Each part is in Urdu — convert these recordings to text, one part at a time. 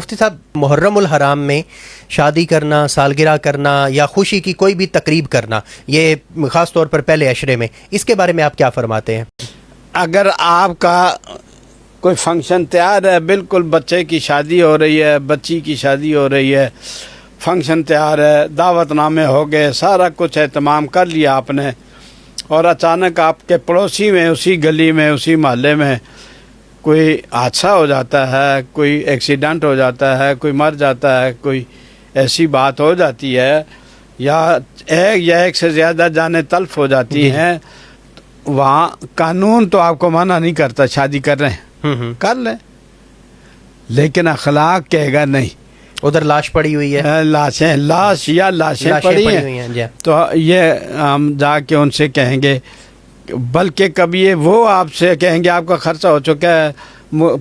مفتی صاحب، محرم الحرام میں شادی کرنا، سالگرہ کرنا یا خوشی کی کوئی بھی تقریب کرنا، یہ خاص طور پر پہلے عشرے میں، اس کے بارے میں آپ کیا فرماتے ہیں؟ اگر آپ کا کوئی فنکشن تیار ہے، بالکل بچے کی شادی ہو رہی ہے، بچی کی شادی ہو رہی ہے، فنکشن تیار ہے، دعوت نامے ہو گئے، سارا کچھ اہتمام کر لیا آپ نے، اور اچانک آپ کے پڑوسی میں، اسی گلی میں، اسی محلے میں کوئی حادثہ ہو جاتا ہے، کوئی ایکسیڈنٹ ہو جاتا ہے، کوئی مر جاتا ہے، کوئی ایسی بات ہو جاتی ہے، یا ایک سے زیادہ جانیں تلف ہو جاتی ہیں، وہاں قانون تو آپ کو منع نہیں کرتا شادی کر رہے ہیں، کر لیں، لیکن اخلاق کہے گا نہیں۔ ادھر لاش پڑی ہوئی ہے، لاشیں پڑی ہیں، تو یہ ہم جا کے ان سے کہیں گے، بلکہ کبھی وہ آپ سے کہیں گے آپ کا خرچہ ہو چکا ہے،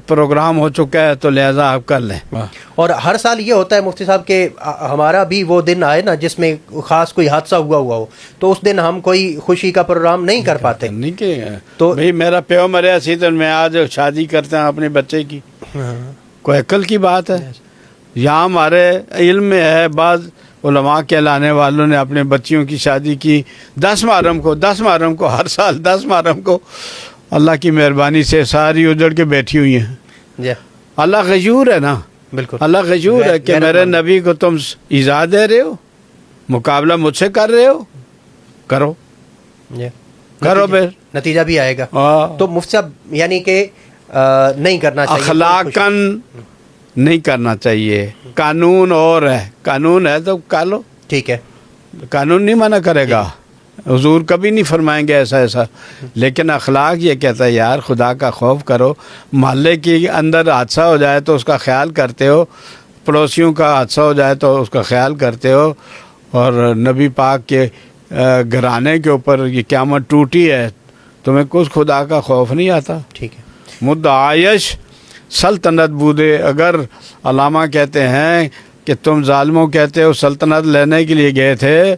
پروگرام ہو چکا ہے، تو لہذا آپ کر لیں۔ اور ہر سال یہ ہوتا ہے مفتی صاحب کہ ہمارا بھی وہ دن آئے نا جس میں خاص کوئی حادثہ ہوا ہو، تو اس دن ہم کوئی خوشی کا پروگرام نہیں کر پاتے۔ نہیں کہ تو بھئی میرا پیو مریا سی تو میں آج شادی کرتے ہیں اپنے بچے کی، کوئی عقل کی بات ہے؟ یہاں ہمارے علم میں ہے، بعض علماء کے لانے والوں نے اپنے بچیوں کی شادی کی 10 محرم کو ہر سال 10 محرم کو، اللہ کی مہربانی سے ساری اجڑ کے بیٹھی ہوئی ہیں۔ اللہ غیور ہے نا، بالکل اللہ غیور ہے کہ میرے نبی کو تم ایذا دے رہے ہو، مقابلہ مجھ سے کر رہے ہو، کرو پھر نتیجہ بھی آئے گا۔ تو مفتی صاحب یعنی کہ نہیں کرنا چاہیے، اخلاقاً نہیں کرنا چاہیے، قانون اور ہے، قانون ہے تو کر لو، ٹھیک ہے، قانون نہیں منع کرے گا، حضور کبھی نہیں فرمائیں گے ایسا، لیکن اخلاق یہ کہتا ہے یار خدا کا خوف کرو، محلے کے اندر حادثہ ہو جائے تو اس کا خیال کرتے ہو، پڑوسیوں کا حادثہ ہو جائے تو اس کا خیال کرتے ہو، اور نبی پاک کے گھرانے کے اوپر یہ قیامت ٹوٹی ہے، تمہیں کچھ خدا کا خوف نہیں آتا؟ ٹھیک ہے۔ مدعایش سلطنت بودے، اگر علامہ کہتے ہیں کہ تم ظالموں کہتے ہو سلطنت لینے کے لیے گئے تھے،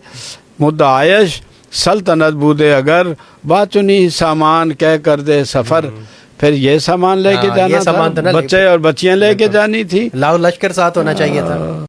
مدعایش سلطنت بودے اگر باچنی سامان کہہ کر دے سفر، پھر یہ سامان لے کے جانا تھا، بچے اور بچیاں لے کے جانی تھی، لاؤ لشکر ساتھ ہونا چاہیے تھا۔